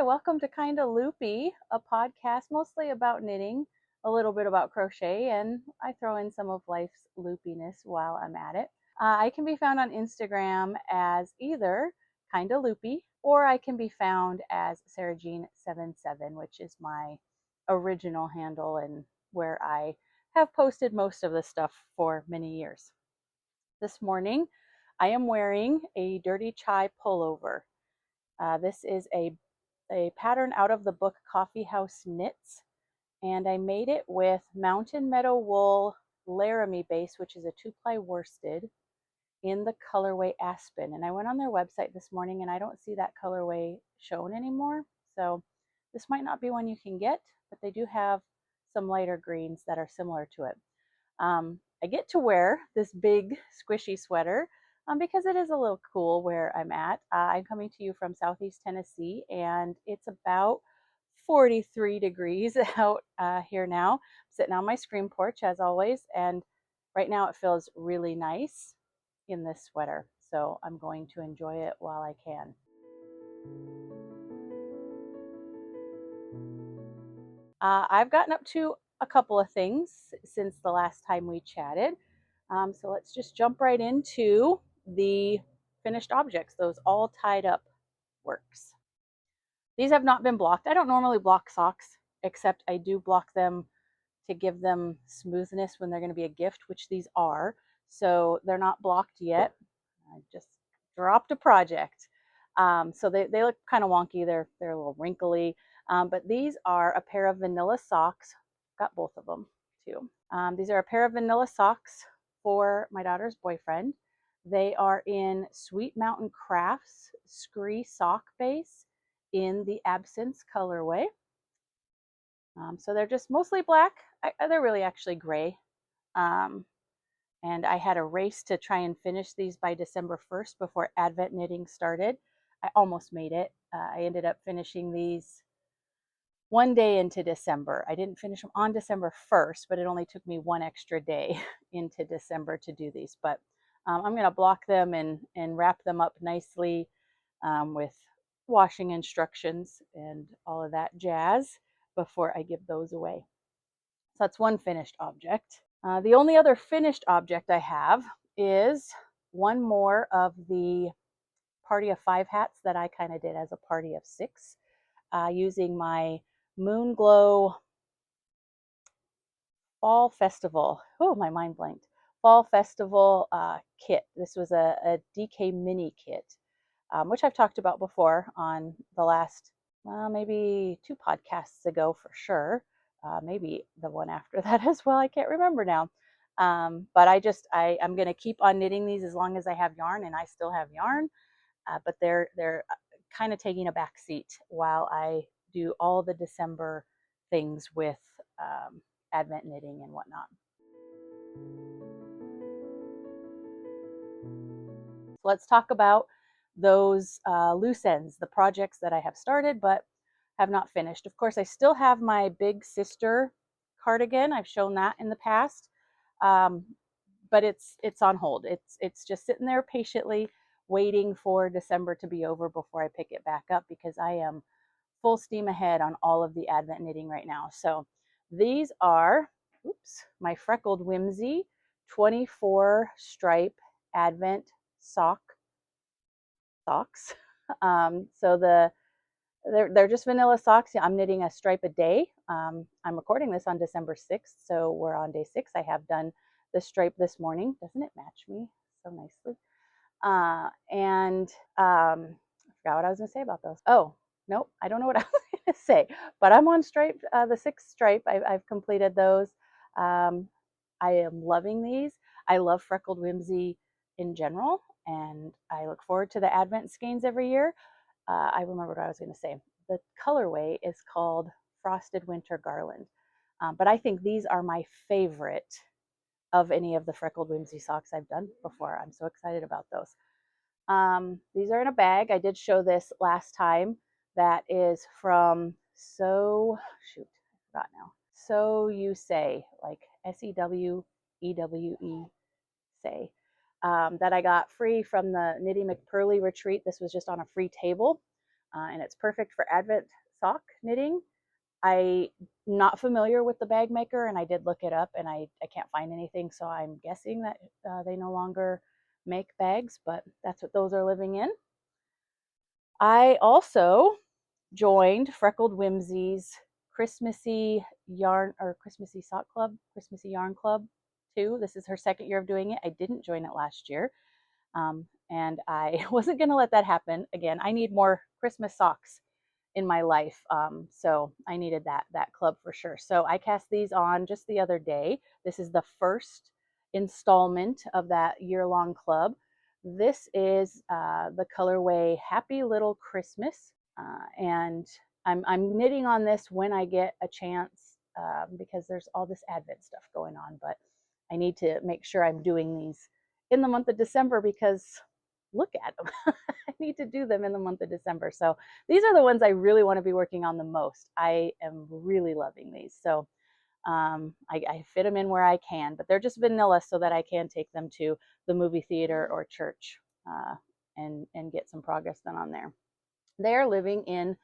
welcome to Kinda Loopy, a podcast mostly about knitting, a little bit about crochet, and I throw in some of life's loopiness while I'm at it. I can be found on Instagram as either Kinda Loopy, or I can be found as SarahJean77, which is my original handle and where I have posted most of the stuff for many years. This morning, I am wearing a Dirty Chai pullover. This is a pattern out of the book Coffeehouse Knits, and I made it with Meadow Wool Laramie base, which is a 2-ply worsted in the colorway Aspen. And I went on their website this morning and I don't see that colorway shown anymore. So this might not be one you can get, but they do have some lighter greens that are similar to it. I get to wear this big squishy sweater because it is a little cool where I'm at. I'm coming to you from Southeast Tennessee, and it's about 43 degrees out here now. I'm sitting on my screen porch as always, and right now it feels really nice in this sweater. So I'm going to enjoy it while I can. I've gotten up to a couple of things since the last time we chatted. So let's just jump right into the finished objects, those all tied up works. These have not been blocked. I don't normally block socks, except I do block them to give them smoothness when they're going to be a gift, which these are. So they're not blocked yet. I just dropped a project. So they look kind of wonky. They're a little wrinkly. But these are a pair of vanilla socks. Got both of them too. These are a pair of vanilla socks for my daughter's boyfriend. They are in Sweet Mountain Crafts Scree sock base in the Absence colorway. So they're just mostly black. They're really actually gray. And I had a race to try and finish these by December 1st before Advent knitting started. I almost made it. I ended up finishing these one day into December. I didn't finish them on December 1st, but it only took me one extra day into December to do these. But I'm going to block them and wrap them up nicely with washing instructions and all of that jazz before I give those away. So that's one finished object. The only other finished object I have is one more of the Party of 5 hats that I kind of did as a party of 6 using my Moonglow Fall Festival. Oh, my mind blanked. Fall Festival kit. This was a DK mini kit, which I've talked about before on the last, maybe 2 podcasts ago for sure. Maybe the one after that as well. I can't remember now. But I'm going to keep on knitting these as long as I have yarn, and I still have yarn. But they're kind of taking a back seat while I do all the December things with Advent knitting and whatnot. So let's talk about those loose ends, the projects that I have started but have not finished. Of course, I still have my big sister cardigan. I've shown that in the past, but it's on hold. It's just sitting there patiently waiting for December to be over before I pick it back up, because I am full steam ahead on all of the Advent knitting right now. So these are, my Freckled Whimsy 24 stripe Advent socks. So they're just vanilla socks. I'm knitting a stripe a day. I'm recording this on December 6th, so we're on day 6. I have done the stripe this morning. Doesn't it match me so nicely? I forgot what I was going to say about those. Oh, nope, I don't know what I was going to say, but I'm on stripe, the 6th stripe. I've completed those. I am loving these. I love Freckled Whimsy in general, and I look forward to the Advent skeins every year. I remember what I was going to say. The colorway is called Frosted Winter Garland, but I think these are my favorite of any of the Freckled Whimsy socks I've done before. I'm so excited about those. These are in a bag. I did show this last time. That is from So You Say, like SEWEWE say. That I got free from the Knitty McPurly retreat. This was just on a free table. and it's perfect for Advent sock knitting. I'm not familiar with the bag maker, and I did look it up, and I can't find anything, so I'm guessing that they no longer make bags, but that's what those are living in. I also joined Freckled Whimsy's Christmassy yarn or Christmassy sock club, Christmassy yarn club too. This is her second year of doing it. I didn't join it last year, and I wasn't going to let that happen again. I need more Christmas socks in my life, so I needed that club for sure. So I cast these on just the other day. This is the first installment of that year-long club. This is the colorway Happy Little Christmas, and I'm knitting on this when I get a chance, because there's all this Advent stuff going on, but I need to make sure I'm doing these in the month of December, because look at them. I need to do them in the month of December. So these are the ones I really want to be working on the most. I am really loving these. So I fit them in where I can, but they're just vanilla so that I can take them to the movie theater or church, and get some progress done on there. They're living in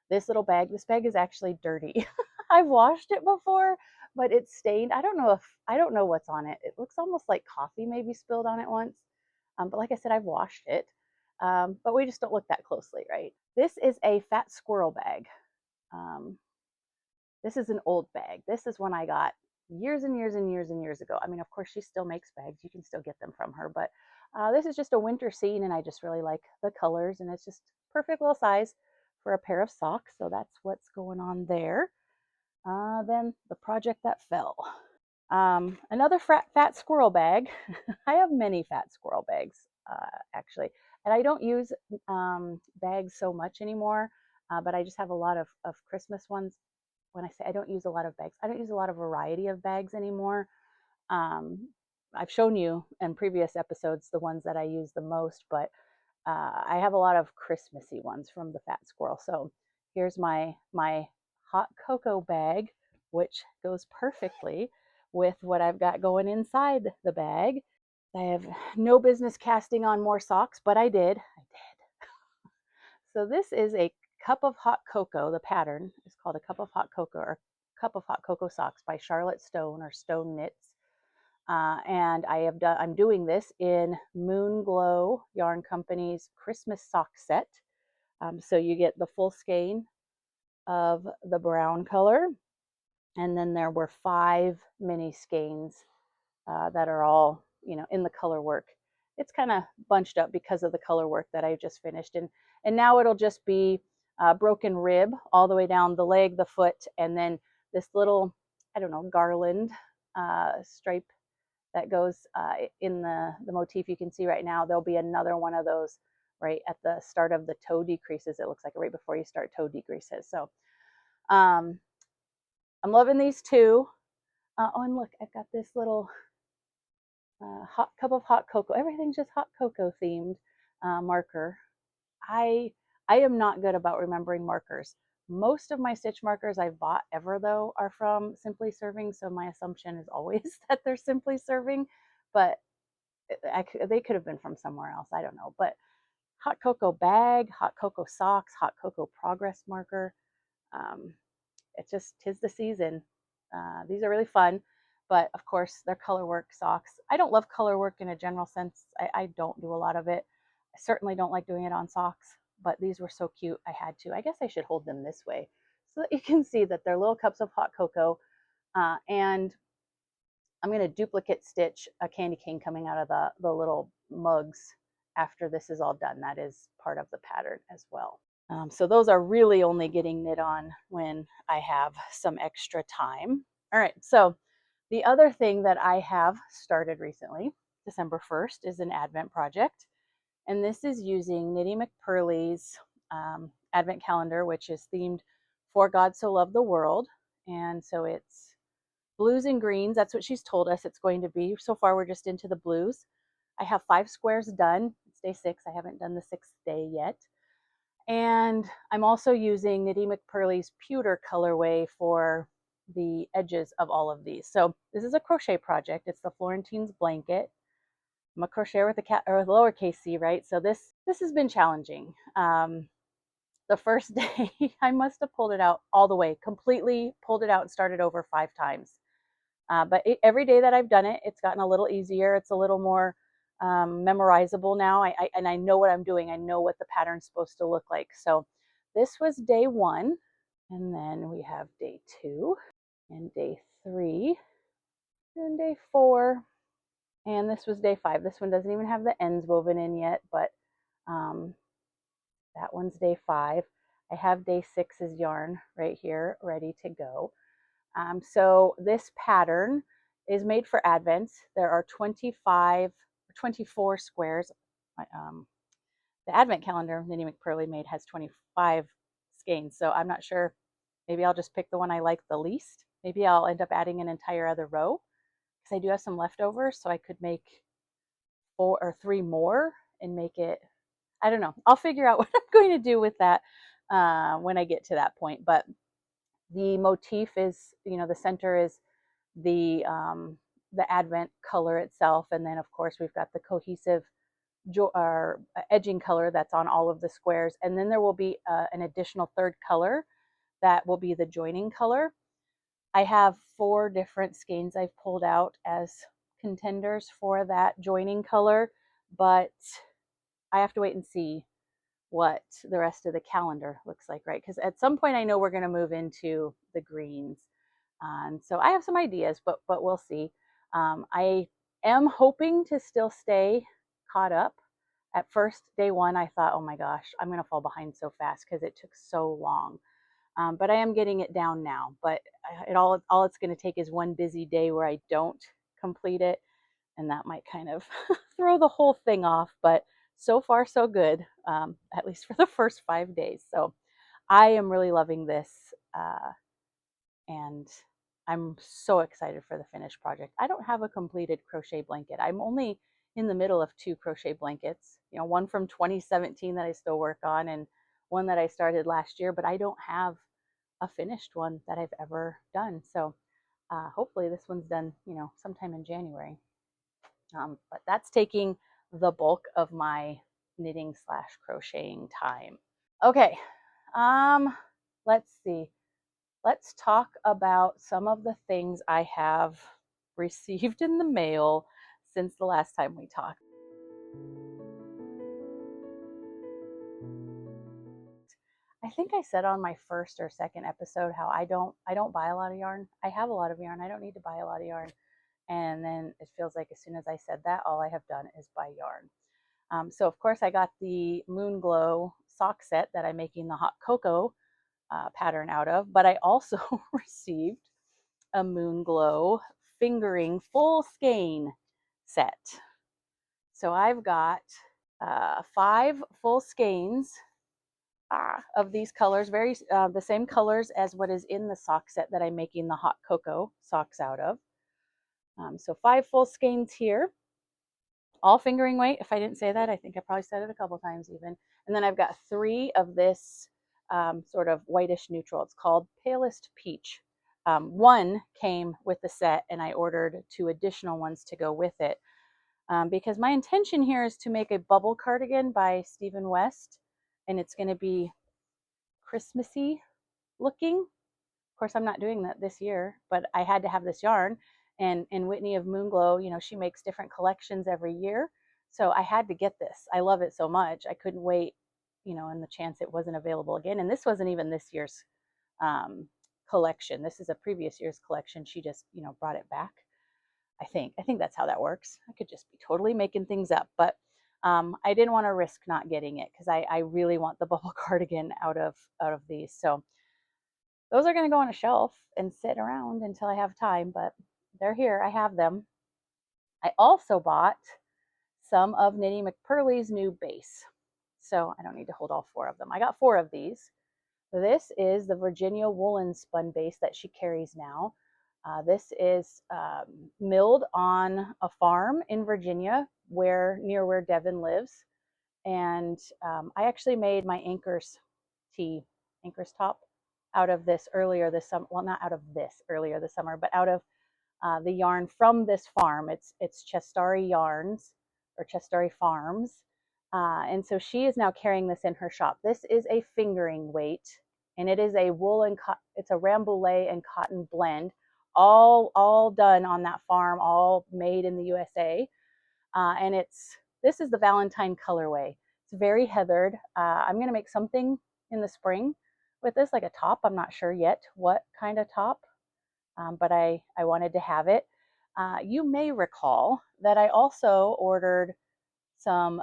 this little bag. This bag is actually dirty. I've washed it before, but it's stained. I don't know what's on it. It looks almost like coffee maybe spilled on it once. But like I said, I've washed it. But we just don't look that closely, right? This is a fat squirrel bag. This is an old bag. This is one I got years and years and years and years ago. I mean, of course, she still makes bags. You can still get them from her. But this is just a winter scene, and I just really like the colors, and it's just perfect little size for a pair of socks. So that's what's going on there. Then the project that fell. Another fat squirrel bag. I have many fat squirrel bags, actually. And I don't use bags so much anymore, but I just have a lot of Christmas ones. When I say I don't use a lot of bags, I don't use a lot of variety of bags anymore. I've shown you in previous episodes the ones that I use the most, but I have a lot of Christmassy ones from the Fat Squirrel. So here's my hot cocoa bag, which goes perfectly with what I've got going inside the bag. I have no business casting on more socks, but I did. So this is a cup of hot cocoa. The pattern is called a cup of hot cocoa, or cup of hot cocoa socks by Charlotte Stone, or Stone Knits. And I'm doing this in Moonglow Yarn Company's Christmas sock set. So you get the full skein of the brown color, and then there were 5 mini skeins that are all, in the color work. It's kind of bunched up because of the color work that I just finished, and now it'll just be broken rib all the way down the leg, the foot, and then this little, I don't know, garland stripe that goes in the motif you can see right now. There'll be another one of those right at the start of the toe decreases. It looks like right before you start toe decreases. So I'm loving these too. Oh, and look, I've got this little hot cup of hot cocoa. Everything's just hot cocoa themed marker. I am not good about remembering markers. Most of my stitch markers I've bought ever, though, are from Simply Serving, so my assumption is always that they're Simply Serving, but they could have been from somewhere else. I don't know. But hot cocoa bag, hot cocoa socks, hot cocoa progress marker. It's just 'tis the season. These are really fun, but of course they're color work socks. I don't love color work in a general sense. I don't do a lot of it. I certainly don't like doing it on socks, but these were so cute I had to. I guess I should hold them this way so that you can see that they're little cups of hot cocoa. And I'm going to duplicate stitch a candy cane coming out of the little mugs after this is all done. That is part of the pattern as well. So those are really only getting knit on when I have some extra time. All right, so the other thing that I have started recently, December 1st, is an Advent project. And this is using Knitty McPurly's Advent calendar, which is themed For God So Loved the World. And so it's blues and greens. That's what she's told us it's going to be. So far, we're just into the blues. I have 5 squares done. It's day 6. I haven't done the 6th day yet. And I'm also using Knitty McPurly's pewter colorway for the edges of all of these. So this is a crochet project. It's the Florentine's blanket. I'm a crocheter with a lowercase c, right? So this has been challenging. The first day, I must have pulled it out all the way, completely pulled it out and started over 5 times. But every day that I've done it, it's gotten a little easier. It's a little more memorizable now. And I know what I'm doing. I know what the pattern's supposed to look like. So this was day 1. And then we have day 2 and day 3 and day 4. And this was day 5. This one doesn't even have the ends woven in yet, but that one's day 5. I have day 6's yarn right here ready to go. So this pattern is made for Advent. There are 24 squares. The Advent calendar Knitty McPurly made has 25 skeins, so I'm not sure. Maybe I'll just pick the one I like the least. Maybe I'll end up adding an entire other row because I do have some leftovers, so I could make 4 or 3 more and make it, I don't know. I'll figure out what I'm going to do with that when I get to that point. But the motif is, the center is the Advent color itself, and then of course we've got the cohesive edging color that's on all of the squares, and then there will be an additional 3rd color that will be the joining color. I have 4 different skeins I've pulled out as contenders for that joining color, but I have to wait and see what the rest of the calendar looks like, right? Because at some point I know we're going to move into the greens. And so I have some ideas, but we'll see. I am hoping to still stay caught up. At first, day 1, I thought, oh my gosh, I'm going to fall behind so fast because it took so long. But I am getting it down now. But all it's going to take is one busy day where I don't complete it, and that might kind of throw the whole thing off. But so far, so good, at least for the first 5 days. So I am really loving this, and I'm so excited for the finished project. I don't have a completed crochet blanket. I'm only in the middle of 2 crochet blankets, one from 2017 that I still work on and one that I started last year, but I don't have a finished one that I've ever done. So hopefully this one's done, sometime in January. But that's taking the bulk of my knitting / crocheting time. Okay, let's see. Let's talk about some of the things I have received in the mail since the last time we talked. I think I said on my first or second episode how I don't buy a lot of yarn. I have a lot of yarn. I don't need to buy a lot of yarn. And then it feels like as soon as I said that, all I have done is buy yarn. So of course I got the Moonglow sock set that I'm making the hot cocoa pattern out of, but I also received a Moonglow fingering full skein set. So I've got 5 full skeins of these colors, very the same colors as what is in the sock set that I'm making the hot cocoa socks out of. So 5 full skeins here, all fingering weight. If I didn't say that, I think I probably said it a couple times even. And then I've got 3 of this sort of whitish neutral. It's called Palest Peach. 1 came with the set, and I ordered 2 additional ones to go with it. Because my intention here is to make a bubble cardigan by Stephen West, and it's going to be Christmassy looking. Of course, I'm not doing that this year, but I had to have this yarn. And Whitney of Moonglow, she makes different collections every year. So I had to get this. I love it so much. I couldn't wait, and the chance it wasn't available again. And this wasn't even this year's collection. This is a previous year's collection. She just, brought it back. I think that's how that works. I could just be totally making things up, but I didn't want to risk not getting it because I really want the bubble cardigan out of these. So those are going to go on a shelf and sit around until I have time, but they're here. I have them. I also bought some of Knitty McPurly's new base. So I don't need to hold all 4 of them. I got 4 of these. This is the Virginia woolen spun base that she carries now. This is milled on a farm in Virginia near where Devin lives. And I actually made my Anchors top out of this earlier this summer. Well, not out of this earlier this summer, but out of the yarn from this farm. It's Chestari Yarns or Chestari Farms. And so she is now carrying this in her shop. This is a fingering weight, and it is a wool and it's a rambouillet and cotton blend, all done on that farm, all made in the USA. And this is the Valentine colorway. It's very heathered. I'm going to make something in the spring with this, like a top. I'm not sure yet what kind of top, but I wanted to have it. You may recall that I also ordered some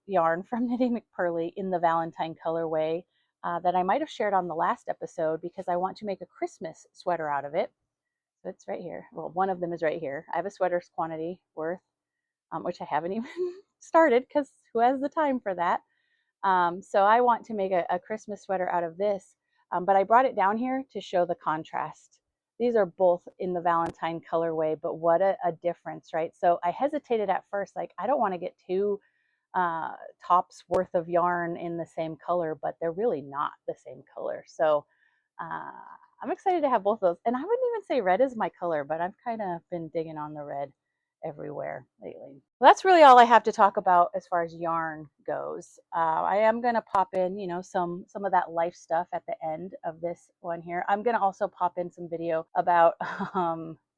yarn from Knitty McPurly in the Valentine colorway that I might have shared on the last episode, because I want to make a Christmas sweater out of it. So it's right here. Well, one of them is right here. I have a sweater's quantity worth, which I haven't even started because who has the time for that? So I want to make a Christmas sweater out of this, but I brought it down here to show the contrast. These are both in the Valentine colorway, but what a difference, right? So I hesitated at first, like I don't want to get two tops worth of yarn in the same color, but they're really not the same color. So uh, I'm excited to have both of those. And I wouldn't even say red is my color, but I've kind of been digging on the red everywhere lately. Well, that's really all I have to talk about as far as yarn goes. I am going to pop in, some of that life stuff at the end of this one here. I'm going to also pop in some video about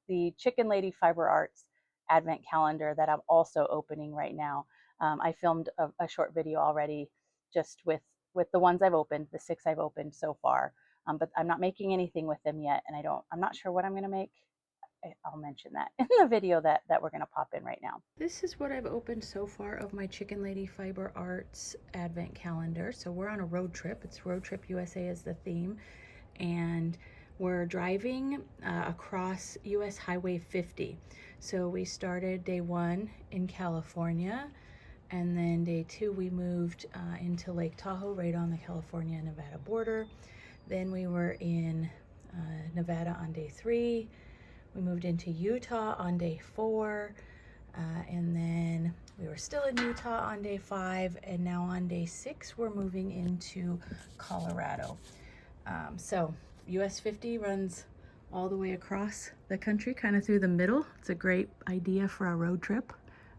the Chicken Lady Fiber Arts Advent calendar that I'm also opening right now. I filmed a short video already just with the ones I've opened, the 6 I've opened so far. But I'm not making anything with them yet, and I'm not sure what I'm going to make. I'll mention that in the video that we're going to pop in right now. This is what I've opened so far of my Chicken Lady Fiber Arts Advent calendar. So we're on a road trip. It's Road Trip USA is the theme, and we're driving across US Highway 50. So we started day 1 in California, and then day 2 we moved into Lake Tahoe, right on the California-Nevada border. Then we were in Nevada on day 3. We moved into Utah on day 4, and then we were still in Utah on day 5, and now on day 6 we're moving into Colorado. So US 50 runs all the way across the country, kind of through the middle. It's a great idea for a road trip.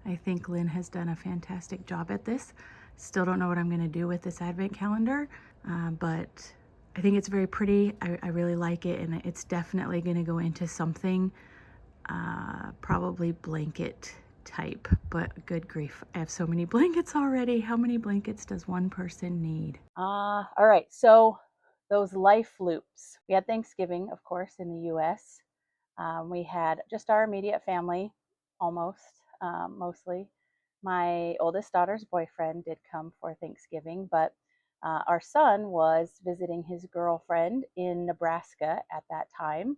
I think Lynn has done a fantastic job at this. Still don't know what I'm going to do with this advent calendar, but I think it's very pretty. I really like it, and it's definitely going to go into something, probably blanket type, but good grief, I have so many blankets already. How many blankets does one person need? All right, so those life loops. We had Thanksgiving, of course, in the US. We had just our immediate family, almost, mostly. My oldest daughter's boyfriend did come for Thanksgiving, but our son was visiting his girlfriend in Nebraska at that time,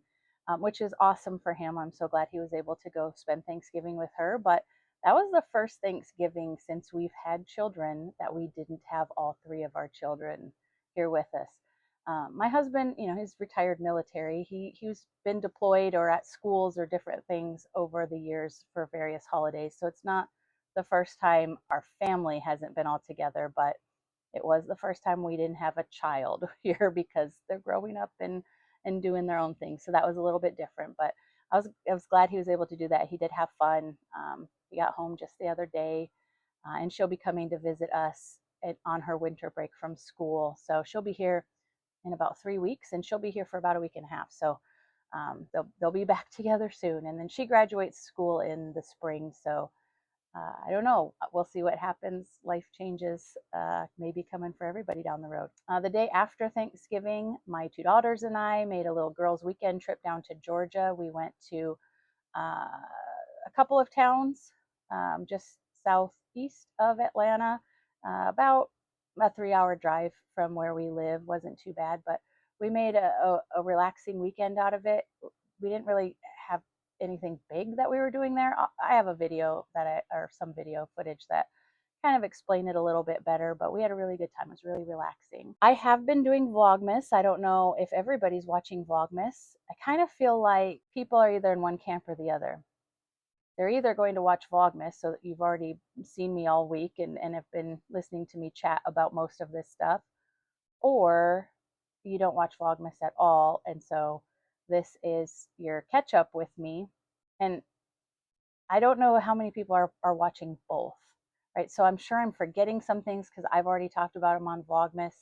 which is awesome for him. I'm so glad he was able to go spend Thanksgiving with her. But that was the first Thanksgiving since we've had children that we didn't have all 3 of our children here with us. My husband, he's retired military. He's been deployed or at schools or different things over the years for various holidays. So it's not the first time our family hasn't been all together, but it was the first time we didn't have a child here because they're growing up and doing their own thing. So that was a little bit different, but I was glad he was able to do that. He did have fun. He got home just the other day, and she'll be coming to visit us on her winter break from school. So she'll be here in about 3 weeks, and she'll be here for about a week and a half. So they'll be back together soon. And then she graduates school in the spring. So I don't know. We'll see what happens. Life changes may be coming for everybody down the road. The day after Thanksgiving, my 2 daughters and I made a little girls' weekend trip down to Georgia. We went to a couple of towns just southeast of Atlanta, about a 3-hour drive from where we live. Wasn't too bad, but we made a relaxing weekend out of it. We didn't really have anything big that we were doing there. I have a video or some video footage that kind of explain it a little bit better, but we had a really good time. It was really relaxing. I have been doing Vlogmas. I don't know if everybody's watching Vlogmas. I kind of feel like people are either in one camp or the other. They're either going to watch Vlogmas, so that you've already seen me all week and have been listening to me chat about most of this stuff, or you don't watch Vlogmas at all, and so this is your catch up with me. And I don't know how many people are watching both. right? So I'm sure I'm forgetting some things because I've already talked about them on Vlogmas,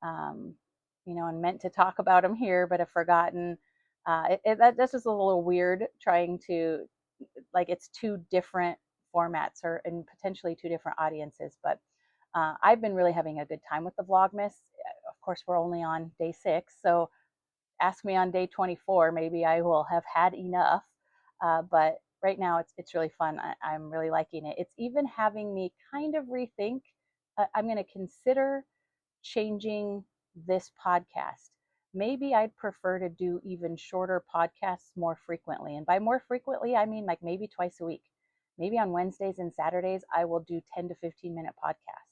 and meant to talk about them here, but have forgotten. That's just a little weird trying to, like, it's two different formats and potentially two different audiences, but I've been really having a good time with the Vlogmas. Of course, we're only on day 6, so ask me on day 24, maybe I will have had enough. But right now it's really fun. I'm really liking it. It's even having me kind of rethink. I'm going to consider changing this podcast. Maybe I'd prefer to do even shorter podcasts more frequently. And by more frequently, I mean like maybe twice a week. Maybe on Wednesdays and Saturdays, I will do 10 to 15-minute podcasts.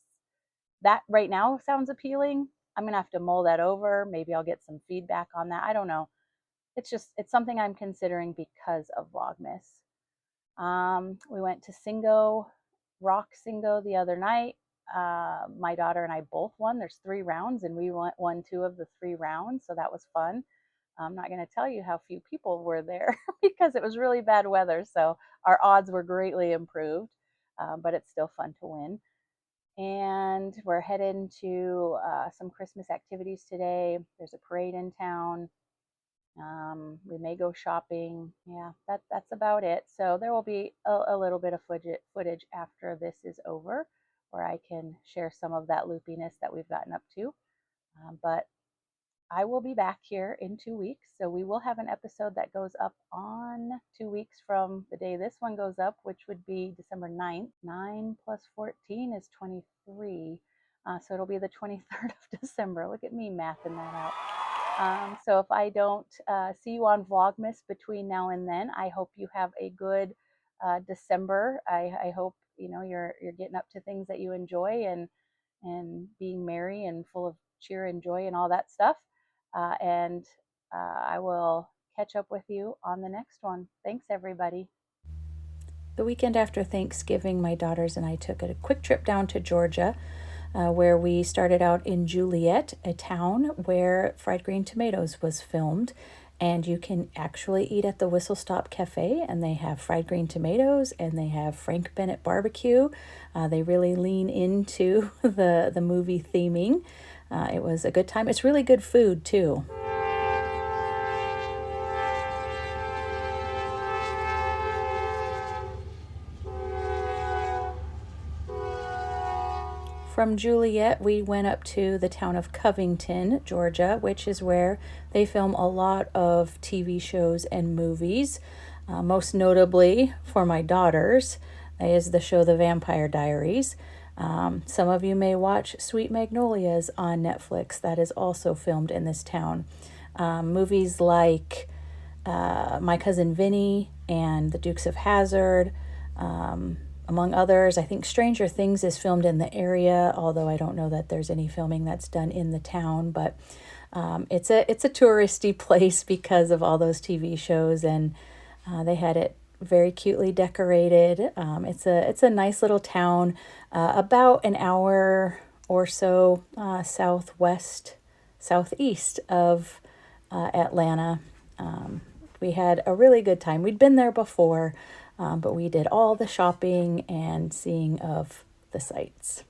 That right now sounds appealing. I'm going to have to mull that over. Maybe I'll get some feedback on that. I don't know. It's something I'm considering because of Vlogmas. We went to Rock Singo the other night. My daughter and I both won. There's 3 rounds, and we won 2 of the 3 rounds, so that was fun. I'm not going to tell you how few people were there because it was really bad weather, so our odds were greatly improved, but it's still fun to win. And we're heading to some Christmas activities today. There's a parade in town. We may go shopping. Yeah, that's about it. So there will be a little bit of footage after this is over, where I can share some of that loopiness that we've gotten up to. But I will be back here in 2 weeks. So we will have an episode that goes up on 2 weeks from the day this one goes up, which would be December 9th. 9 plus 14 is 23. So it'll be the 23rd of December. Look at me mathing that out. So if I don't see you on Vlogmas between now and then, I hope you have a good December. I hope you're getting up to things that you enjoy and being merry and full of cheer and joy and all that stuff. And I will catch up with you on the next one. Thanks, everybody. The weekend after Thanksgiving, my daughters and I took a quick trip down to Georgia, where we started out in Juliet, a town where Fried Green Tomatoes was filmed. And you can actually eat at the Whistle Stop Cafe, and they have fried green tomatoes, and they have Frank Bennett barbecue. They really lean into the movie theming. It was a good time. It's really good food, too. From Juliet, we went up to the town of Covington, Georgia, which is where they film a lot of TV shows and movies. Most notably for my daughters is the show The Vampire Diaries. Some of you may watch Sweet Magnolias on Netflix. That is also filmed in this town. Movies like My Cousin Vinny and The Dukes of Hazzard, among others. I think Stranger Things is filmed in the area, although I don't know that there's any filming that's done in the town. But it's a touristy place because of all those TV shows, and they had it very cutely decorated. It's a nice little town, about an hour or so southeast of Atlanta. We had a really good time. We'd been there before, but we did all the shopping and seeing of the sights.